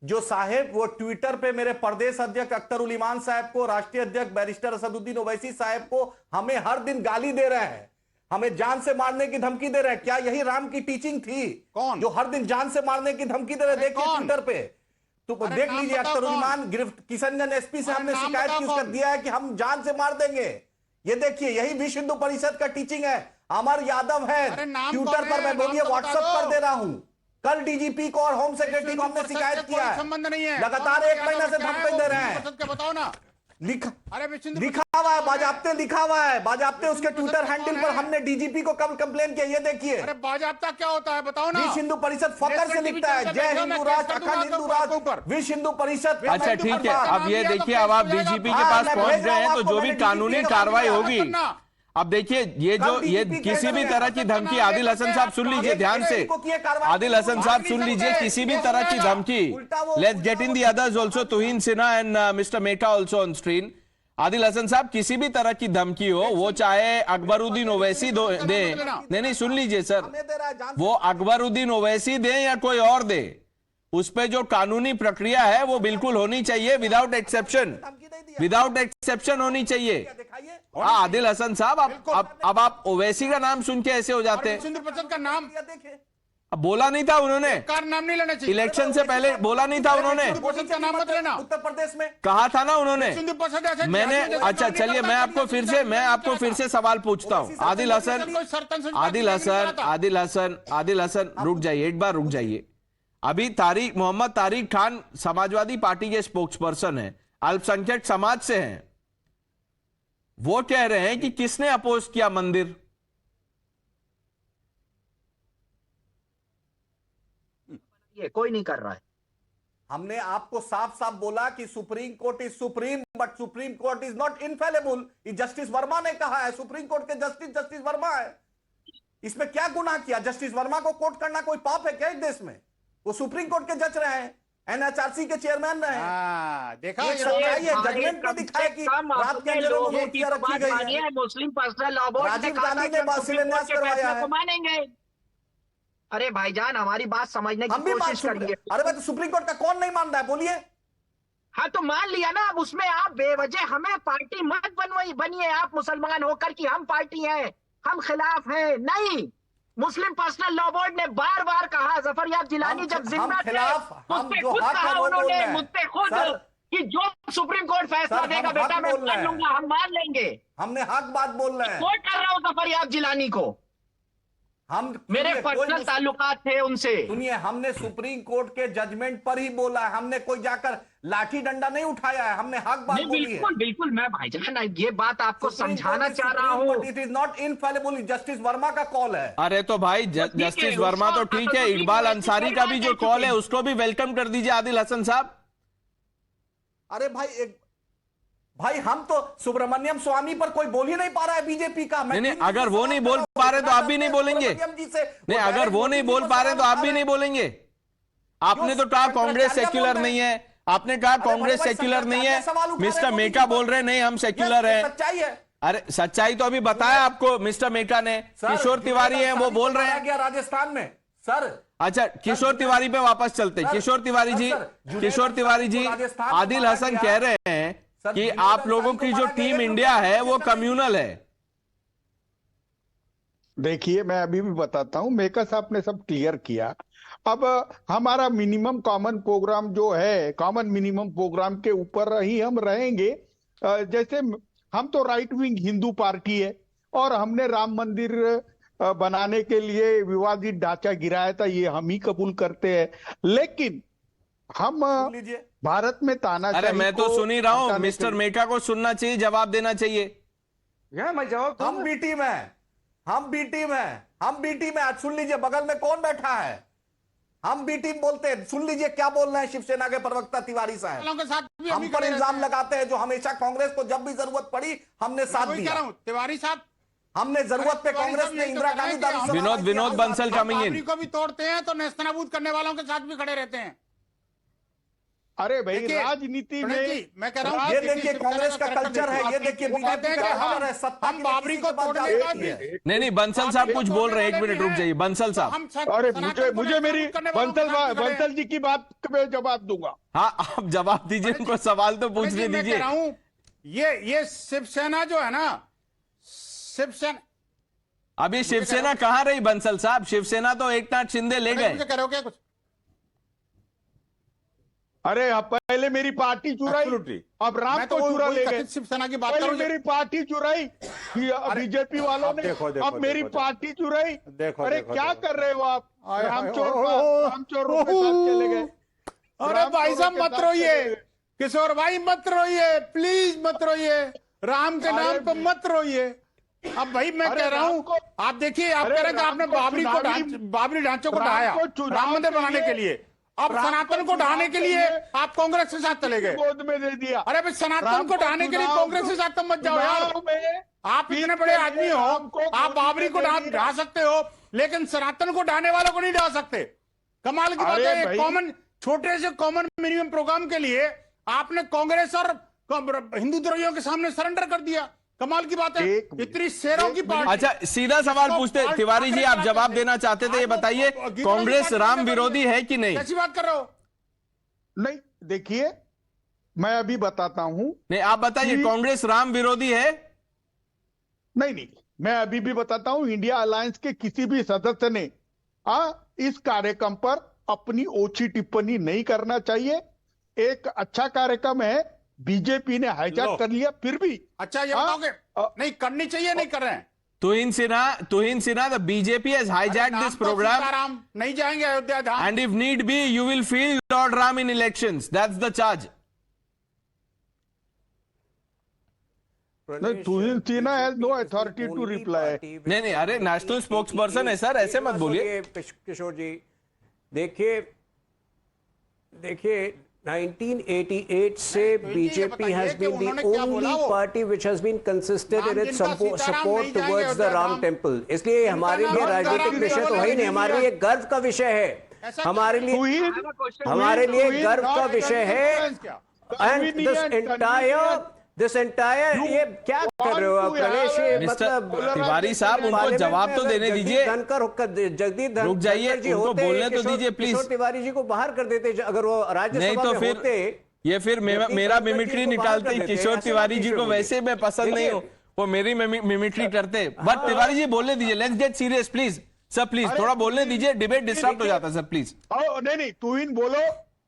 जो साहेब वो ट्विटर पे मेरे प्रदेश अध्यक्ष अख्तर उल ईमान साहब को, राष्ट्रीय अध्यक्ष बैरिस्टर असदुद्दीन ओवैसी साहब को हमें हर दिन गाली दे रहे हैं, हमें जान से मारने की धमकी दे रहे हैं। क्या यही राम की टीचिंग थी? कौन जो हर दिन जान से मारने की धमकी दे रहे? देखिए ट्विटर पे तो देख लीजिए, अख्तर उल ईमान किशनगंज एसपी से हमने शिकायत की, उसका दिया है कि हम जान से मार देंगे। ये देखिए, यही विश्व हिंदू परिषद का टीचिंग है। अमर यादव है ट्विटर पर, मैं बोलिए व्हाट्सएप कर दे रहा हूं। कल डीजीपी को और होम सेक्रेटरी को हमने शिकायत किया है, संबंध नहीं है, लगातार 1 महीना से धमकी दे रहे हैं। बताओ ना, लिखा हुआ है, बाजाप्ते लिखा हुआ है, बाजाप्ते उसके ट्विटर हैंडल पर हमने डीजीपी को कब कंप्लेन किया, ये देखिए। अरे बाजाप्ता क्या होता है बताओ ना। विश्व हिंदू परिषद फकर से लिखता है, जय हिंदू राष्ट्र, अखंड हिंदू राष्ट्र, विश्व हिंदू परिषद। अच्छा ठीक है, अब ये देखिए, अब आप डीजीपी के पास पहुंच गए हैं तो जो भी कानूनी कार्रवाई होगी, अब देखिए ये किसी भी तरह की धमकी, आदिल हसन साहब सुन लीजिए ध्यान से, आदिल हसन साहब सुन लीजिए, किसी भी तरह की धमकी, let's get in the others also, Tuhin Sinha and mister Mehta also on screen. Adil Hasan sahab, किसी भी तरह की धमकी हो, वो चाहे अकबरुद्दीन ओवैसी दे, नहीं सुन लीजिए सर, वो अकबरुद्दीन ओवैसी दे या कोई और दे, उस पे जो कानूनी प्रक्रिया है वो बिल्कुल होनी चाहिए, विदाउट एक्सेप्शन होनी चाहिए। आदिल हसन साहब, अब आप ओवैसी का नाम सुन के ऐसे हो जाते हैं। का नाम अब बोला नहीं था उन्होंने, नाम नहीं लेना चाहिए, इलेक्शन से पहले बोला नहीं था उन्होंने, का नाम मत लेना। उत्तर प्रदेश में कहा था ना उन्होंने, मैंने। अच्छा चलिए, मैं आपको फिर से सवाल पूछता हूं। आदिल हसन रुक जाइए, एक बार रुक जाइए। अभी मोहम्मद तारिक खान समाजवादी पार्टी के स्पोक्स पर्सन है, अल्पसंख्यक समाज से हैं, वो कह रहे हैं कि किसने अपोज किया मंदिर? ये कोई नहीं कर रहा है। हमने आपको साफ साफ बोला कि supreme court is supreme, but supreme court is not infallible. ये जस्टिस वर्मा ने कहा है, सुप्रीम कोर्ट के जस्टिस वर्मा है। इसमें क्या गुनाह किया? जस्टिस वर्मा को कोर्ट करना कोई पाप है क्या इस देश में? वो सुप्रीम कोर्ट के जज रहे हैं, एनएचआरसी के चेयरमैन रहे हैं। देखा जजमेंट में दिखाया कि रात के अंधेरे में मूर्तियां रखी गई है। Muslim personal law board Rajiv Gandhi ने शिलान्यास करवाया है। मानेंगे? अरे भाईजान, हमारी बात समझने की कोशिश करिए। अरे भाई, तो सुप्रीम कोर्ट का कौन नहीं मान रहा है, बोलिए। हाँ तो मान लिया ना, अब उसमें आप बेवजह हमें पार्टी मत बनिए आप मुसलमान होकर कि हम पार्टी हैं, हम खिलाफ हैं। नहीं, मुस्लिम पर्सनल लॉ बोर्ड ने बार बार कहा, जफर याब जिलानी जब जिम्मा थे, मुझसे खुद कहा उन्होंने, मुझसे खुद, कि जो सुप्रीम कोर्ट फैसला देगा बेटा मैं मान लूंगा, हम मान लेंगे। हमने हक बात बोल रहे हैं। कोर्ट कर रहा हूं जफर याब जिलानी को। मेरे सुनिए, कोई पर्सनल ताल्लुकात थे उनसे। सुनिए, हमने सुप्रीम कोर्ट के जजमेंट पर ही बोला है, हमने कोई जाकर लाठी डंडा नहीं उठाया है, हमने हक बात बोली है। बिल्कुल बिल्कुल, मैं भाईजान ये बात आपको समझाना चाह रहा हूँ। It is not infallible, justice Verma का कॉल है। अरे तो भाई जस्टिस वर्मा तो ठीक है, इकबाल अंसारी का भी जो कॉल है उसको भी वेलकम कर दीजिए आदिल हसन साहब। अरे भाई हम तो सुब्रमण्यम स्वामी पर कोई बोल ही नहीं पा रहा है बीजेपी का। नहीं, अगर वो नहीं बोल पा रहे तो आप भी नहीं बोलेंगे। नहीं, अगर वो नहीं बोल पा रहे तो आप भी नहीं बोलेंगे। आपने तो कहा कांग्रेस सेक्युलर नहीं है, आपने कहा कांग्रेस सेक्युलर नहीं है। मिस्टर मेका बोल रहे नहीं हम सेक्युलर हैं। सच्चाई है। अरे सच्चाई तो अभी बताया आपको मिस्टर मेका ने। किशोर तिवारी हैं वो बोल रहे हैं राजस्थान में सर। अच्छा, किशोर तिवारी पे वापस चलते। किशोर तिवारी जी आदिल हसन कह रहे हैं कि आप लोगों की जो टीम इंडिया है वो कम्युनल है। देखिए, मैं अभी भी बताता हूं, मेका साहब ने सब क्लियर किया। अब हमारा मिनिमम कॉमन प्रोग्राम जो है, कॉमन मिनिमम प्रोग्राम के ऊपर ही हम रहेंगे। जैसे हम तो राइट विंग हिंदू पार्टी है और हमने राम मंदिर बनाने के लिए विवादित ढांचा गिराया था, ये हम ही कबूल करते हैं। लेकिन हम भारत में तानाशाही, अरे मैं तो सुन ही रहा हूं, मिस्टर मेका को सुनना चाहिए, जवाब देना चाहिए। मैं जवाब, हम बी टीम है, हम बी टीम है, हम बी टीम है। आज सुन लीजिए बगल में कौन बैठा है, हम बी टीम बोलते हैं। सुन लीजिए क्या बोल रहे हैं शिवसेना के प्रवक्ता तिवारी साहब। हम पर इल्जाम लगाते हैं, जो हमेशा कांग्रेस को जब भी जरूरत पड़ी हमने साथ दिया। तिवारी साहब, हमने जरूरत पे कांग्रेस ने इंदिरा गांधी विनोद बंसल कमिंग इन। को भी तोड़ते हैं तो नेस्तनाबूद करने वालों के साथ भी खड़े रहते हैं। अरे भाई, राजनीति में मैं कह रहा हूं, ये देखिए कांग्रेस का कल्चर है, ये देखिए बीजेपी का कल्चर है। सत्ता हम बाबरी को तोड़ने का नहीं, बंसल साहब कुछ बोल रहे हैं, एक मिनट रुक जाइए बंसल साहब। अरे मुझे मेरी बंसल जी की बात पे जवाब दूंगा। हाँ, आप जवाब दीजिए, उनको सवाल तो पूछने दीजिए। ये शिवसेना जो है ना, शिवसेना अभी शिवसेना कहां रही बंसल साहब? शिवसेना तो एकनाथ शिंदे ले गए। कह रहे हो क्या कुछ? अरे पहले मेरी पार्टी चुराई, अब राम को चुरा ले गए। शिवसेना की बात पहले मेरी पार्टी चुराई बीजेपी वालों ने, अब मेरी पार्टी चुराई। अरे क्या कर रहे हो आप? रामचोर के साथ चले गए। अरे भाई साहब मत रोइए, किशोर भाई मत रोइए, प्लीज मत रोइए, राम के नाम पे मत रोइए। अब भाई मैं कह रहा हूं, आप देखिए, आप कह रहे हैं आपने बाबरी ढांचों को ढाया राम मंदिर बनाने के लिए, अब सनातन को ढाने के लिए आप कांग्रेस के साथ चले गए। गोद में दे दिया। अरे भाई, सनातन को ढाने के लिए कांग्रेस के साथ मत जाओ यार। आप इतने बड़े आदमी हो, आप बाबरी को ढा सकते हो, लेकिन सनातन को ढाने वालों को नहीं ढा सकते। कमाल की बात है। कॉमन, छोटे से कॉमन मिनिमम प्रोग्राम के लिए आपने कांग्रेस और हिंदू द्रोहियों के सामने सरेंडर कर दिया। कमाल की बात है, इतनी शेरों की पार्टी। अच्छा, सीधा सवाल पूछते तिवारी जी, आप जवाब देना चाहते थे, ये बताइए, कांग्रेस राम विरोधी है कि नहीं? कैसी बात कर रहे हो? नहीं, देखिए मैं अभी बताता हूं। नहीं, आप बताइए, कांग्रेस राम विरोधी है? नहीं, मैं अभी भी बताता हूं। इंडिया अलायंस के किसी भी सदस्य ने इस कार्यक्रम पर अपनी ओछी टिप्पणी नहीं करना चाहिए। एक अच्छा कार्यक्रम है, बीजेपी ने हाईजैक कर लिया, फिर भी। अच्छा, ये बताओगे नहीं करनी चाहिए, नहीं कर रहे हैं? तुहिन Sinha, the BJP has hijacked this program. Ram नहीं जाएंगे अयोध्या धाम। And if need be, you will field Lord Ram in elections. That's the charge. Tuhin Sinha has no authority to reply. नहीं, अरे नेशनल स्पोक्स पर्सन है सर, ऐसे मत बोलिए। किशोर जी, देखिए 1988 से BJP has been the only party which has been consistent in its support towards the Ram temple. इसलिए हमारे लिए राजनीतिक विषय तो है ही नहीं, हमारे लिए गर्व का विषय है, हमारे लिए गर्व का विषय है। एंड दिस एंटायर ये क्या कर रहे हो आप गणेश? मतलब तिवारी साहब, उनको जवाब तो देने दीजिए। जगदीप रुक जाइए, उनको बोलने तो दीजिए प्लीज। तिवारी जी को बाहर कर देते अगर वो राज्यसभा में होते। ये फिर मेरा मिमिक्री निकालते। किशोर तिवारी जी को वैसे मैं पसंद नहीं हूँ, वो मेरी मिमिक्री करते। बट तिवारी जी बोलने दीजिए, let's get serious please. Sir please थोड़ा बोलने दीजिए, डिबेट डिस्टर्ब हो जाता है सर, प्लीज। नहीं, तुहिन बोलो,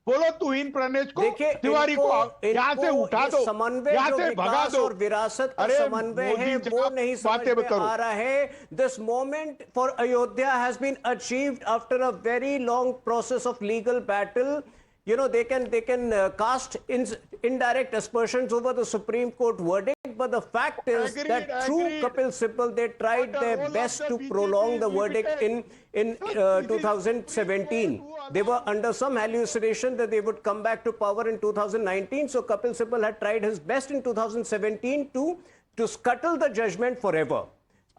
बोलो तुहिन प्रणेश को, देखिए, तिवारी को यहाँ से उठा दो, समन्वय यहाँ जो से भगा विकास दो। और विरासत का अरे समन्वय मोदी है जी, वो आप नहीं समझ बातें में करो। आ रहा है. This moment for Ayodhya has been achieved after a very long process of legal battle. You know, they can cast indirect aspersions over the Supreme Court verdict, but the fact is that through Kapil Sibal they tried their best to prolong the verdict in 2017. They were under some hallucination that they would come back to power in 2019. So Kapil Sibal had tried his best in 2017 to scuttle the judgment forever.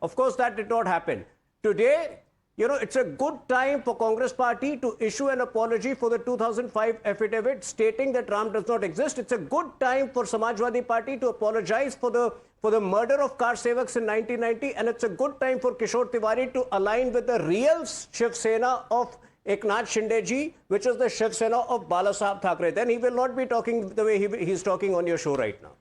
Of course, that did not happen. Today, you know, it's a good time for Congress party to issue an apology for the 2005 affidavit stating that Ram does not exist. It's a good time for Samajwadi Party to apologize for the murder of Kar Sevaks in 1990, and it's a good time for Kishore Tiwari to align with the real Shiv Sena of Eknath Shinde ji, which is the Shiv Sena of Balasaheb Thackeray. Then he will not be talking the way he's talking on your show right now.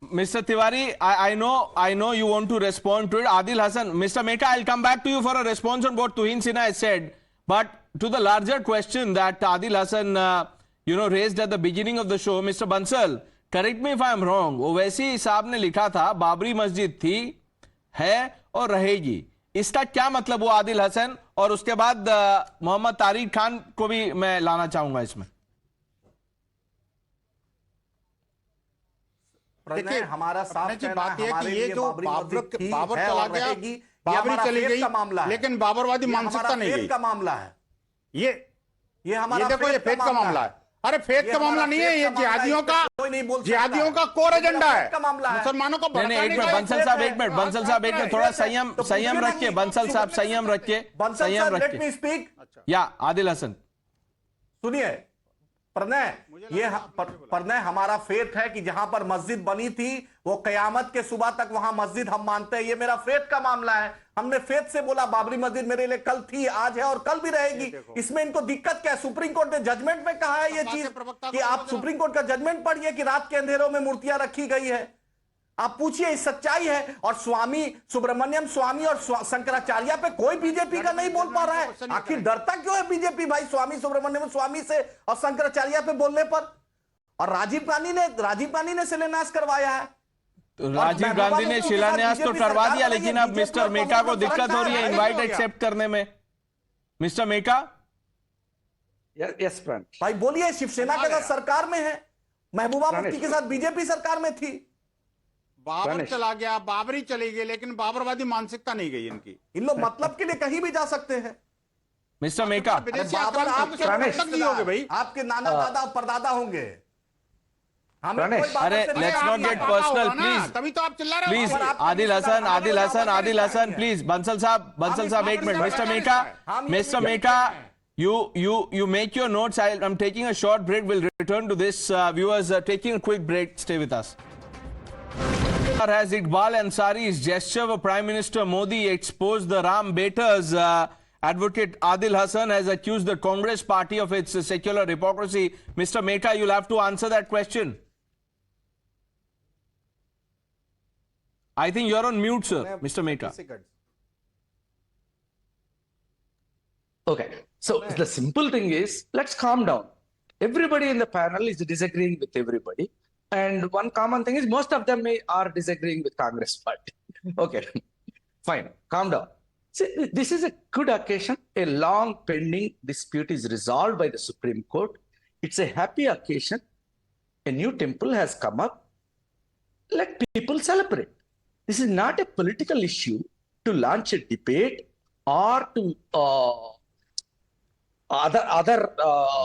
Mr. Tiwari, I know you want to respond to it. Adil Hasan, Mr. Mehta, I'll come back to you for a response on what Tuhin Sinha has said. But to the larger question that Adil Hasan, raised at the beginning of the show, Mr. Bansal, correct me if I'm wrong. Owaisi साहब ने लिखा था बाबरी मस्जिद थी, है और रहेगी. इसका क्या मतलब हुआ आदिल हसन? और उसके बाद मोहम्मद तारिक खान को भी मैं लाना चाहूंगा इसमें. देखिए हमारा साफ बात यह कि ये जो बाबर चला गया, बाबरी बाबरी चली गई, मामला है, लेकिन बाबरवादी मानसिकता नहीं गई. का मामला है ये हमारा देखो, ये फेथ का मामला है. अरे फेथ का मामला नहीं है, ये जिहादियों का कोर एजेंडा है. मुसलमानों को एक मिनट बंसल साहब, एक मिनट थोड़ा संयम रखिए. बंसल साहब संयम रखिए. या आदिल हसन सुनिए, प्रणय हमारा फेथ है कि जहां पर मस्जिद बनी थी वो कयामत के सुबह तक वहां मस्जिद हम मानते हैं. ये मेरा फेथ का मामला है. हमने फेथ से बोला बाबरी मस्जिद मेरे लिए कल थी, आज है और कल भी रहेगी. इसमें इनको दिक्कत क्या है? सुप्रीम कोर्ट ने जजमेंट में कहा है ये चीज कि आप सुप्रीम कोर्ट का जजमेंट पढ़िए कि रात के अंधेरों में मूर्तियां रखी गई है. आप पूछिए, इस सच्चाई है. और स्वामी सुब्रमण्यम स्वामी और शंकराचार्य पे कोई बीजेपी का नहीं बोल पा रहा है. आखिर डरता क्यों है बीजेपी भाई स्वामी सुब्रमण्यम स्वामी से और शंकराचार्य पे बोलने पर? और राजीव गांधी ने शिलान्यास करवाया है. तो राजीव गांधी ने शिलान्यास तो करवा दिया, लेकिन अब मिस्टर मेका को दिक्कत हो रही है इनवाइट एक्सेप्ट करने में. मिस्टर मेका, यस भाई बोलिए. शिवसेना के साथ सरकार में है, महबूबा मुफ्ती के साथ बीजेपी सरकार में थी. बाबर चला गया, बाबरी चली गई, लेकिन बाबरवादी मानसिकता नहीं गई इनकी. इन लोग मतलब के लिए कहीं भी जा सकते हैं. मिस्टर मेका, बाबर आपके नाना दादा और परदादा होंगे. अरे let's not get personal please. तभी तो आप चिल्ला रहे प्लीज आदिल हसन प्लीज. बंसल साहब एक minute. Mister Mehta, you make your notes. I'm taking a short break. We'll return to this. Viewers taking a quick break. Stay with us. Has Iqbal Ansari's gesture of Prime Minister Modi exposed the Ram baiters? Advocate Adil Hasan has accused the Congress party of its secular hypocrisy. Mr. Mehta, you'll have to answer that question. I think you're on mute, sir. Mr. Mehta. Okay, so the simple thing is, let's calm down. Everybody in the panel is disagreeing with everybody. And one common thing is most of them are disagreeing with Congress party. Okay, fine, calm down. See, this is a good occasion. A long pending dispute is resolved by the Supreme Court. It's a happy occasion. A new temple has come up. Let people celebrate. This is not a political issue to launch a debate or to other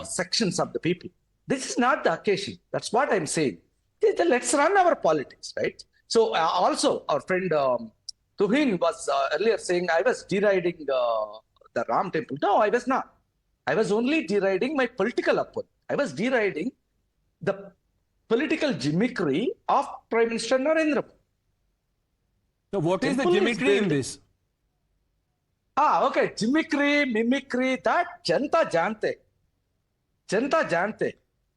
sections of the people. This is not the occasion. That's what I'm saying. Let's run our politics, right? So also our friend Tuhin was earlier saying I was deriding the Ram temple. No, I was not. I was only deriding my political opponent. I was deriding the political gimmickry of Prime Minister Narendra Modi. So what is the gimmickry in this? Okay, gimmickry, mimicry, that Janta jante.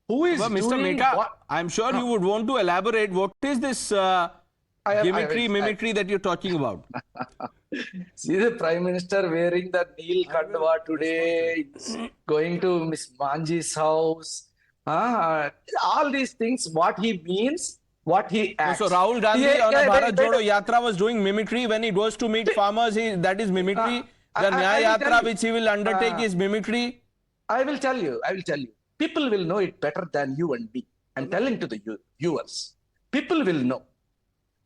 Who is Mr. doing Mehta, what? I'm sure you would want to elaborate. What is this mimicry that you're talking about? See the Prime Minister wearing the Neel Kandwa today, going to Miss Manji's house. All these things, what he means, what he acts. So Rahul Gandhi on a Bharat Jodo Yatra was doing mimicry when he goes to meet farmers. That is mimicry. The Nyaya Yatra which he will undertake is mimicry. I will tell you. People will know it better than you and me. I'm telling to the viewers. People will know.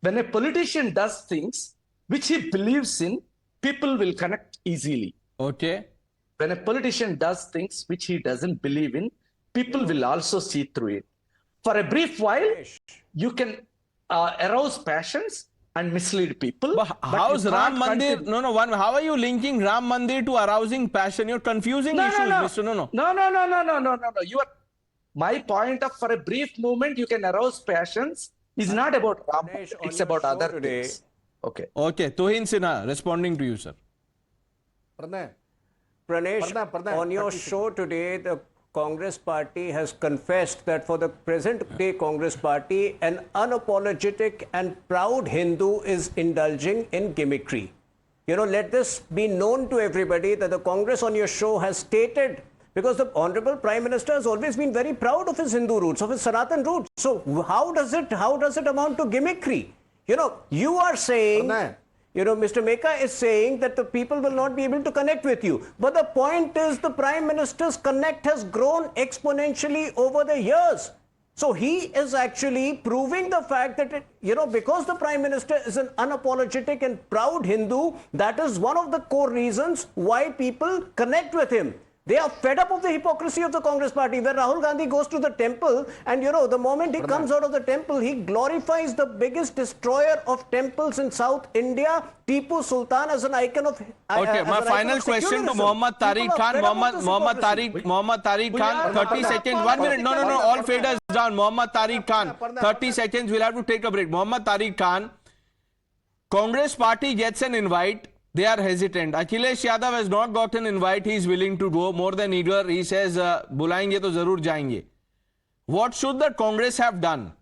When a politician does things which he believes in, people will connect easily. Okay. When a politician does things which he doesn't believe in, people will also see through it. For a brief while, you can arouse passions and mislead people. But how's Ram Mandir? How are you linking Ram Mandir to arousing passion? You're confusing issues, Mr. No. You are. My point of for a brief moment you can arouse passions is not about Ram. It's about other things. Okay. Tuhin Sinha responding to you, sir. Pranesh, on your show today, the Congress party has confessed that for the present day Congress party, an unapologetic and proud Hindu is indulging in gimmickry. Let this be known to everybody that the Congress on your show has stated, because the Honorable Prime Minister has always been very proud of his Hindu roots, of his Sanatan roots. So how does it amount to gimmickry? You are saying, Mr. Meka is saying that the people will not be able to connect with you. But the point is the Prime Minister's connect has grown exponentially over the years. So he is actually proving the fact that, because the Prime Minister is an unapologetic and proud Hindu, that is one of the core reasons why people connect with him. They are fed up of the hypocrisy of the Congress party, where Rahul Gandhi goes to the temple and, the moment he comes out of the temple, he glorifies the biggest destroyer of temples in South India, Tipu Sultan, as an icon of Okay, my final question to Mohammad Tariq Khan. Mohammad Tariq Khan, 30 seconds. 1 minute. No. All faders down. Mohammad Tariq Khan, 30 seconds. We'll have to take a break. Mohammad Tariq Khan, Congress party gets an invite. They are hesitant. Akhilesh Yadav has not got an invite. He is willing to go, more than eager. He says, बुलाएंगे तो जरूर जाएंगे. What should the Congress have done?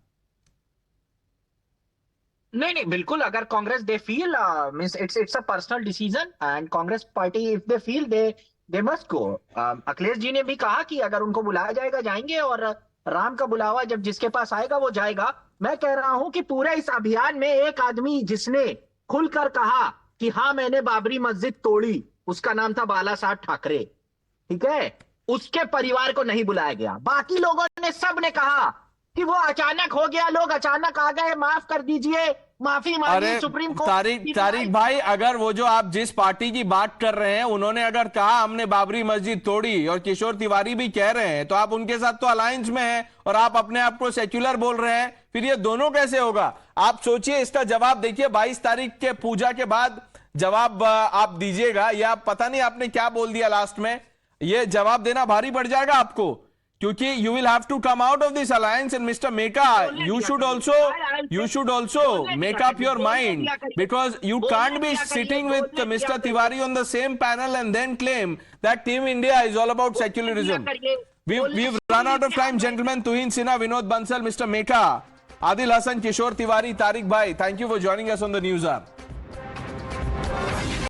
नहीं, बिल्कुल. अगर Congress they feel means it's a personal decision, and Congress party if they feel they must go. Akhilesh ji ने भी कहा कि अगर उनको बुलाया जाएगा जाएंगे, और राम का बुलावा जब जिसके पास आएगा वो जाएगा. मैं कह रहा हूं कि पूरे इस अभियान में एक आदमी जिसने खुलकर कहा कि हाँ मैंने बाबरी मस्जिद तोड़ी, उसका नाम था बाला साहब ठाकरे. ठीक है, उसके परिवार को नहीं बुलाया गया. बाकी लोगों ने सब ने कहा कि वो अचानक हो गया, लोग अचानक आ गए, माफ कर दीजिए, माफी मांगी सुप्रीम कोर्ट. तारिक भाई, अगर वो जो आप जिस पार्टी की बात कर रहे हैं उन्होंने अगर कहा हमने बाबरी मस्जिद तोड़ी और किशोर तिवारी भी कह रहे हैं, तो आप उनके साथ तो अलायंस में हैं और आप अपने आप को सेक्युलर बोल रहे हैं, फिर ये दोनों कैसे होगा? आप सोचिए, इसका जवाब देखिए. 22 तारीख के पूजा के बाद जवाब आप दीजिएगा, या पता नहीं आपने क्या बोल दिया लास्ट में. ये जवाब देना भारी पड़ जाएगा आपको, क्योंकि you will have to come out of this alliance. And Mr. Meka, you should also make up your mind, because you can't be sitting with Mr. Tiwari on the same panel and then claim that Team India is all about secularism. We've run out of time, gentlemen. Tuhin Sinha, Vinod Bansal, Mr. Meka, Adil Hassan, Kishore Tiwari, Tariq Bhai, thank you for joining us on the News Hour.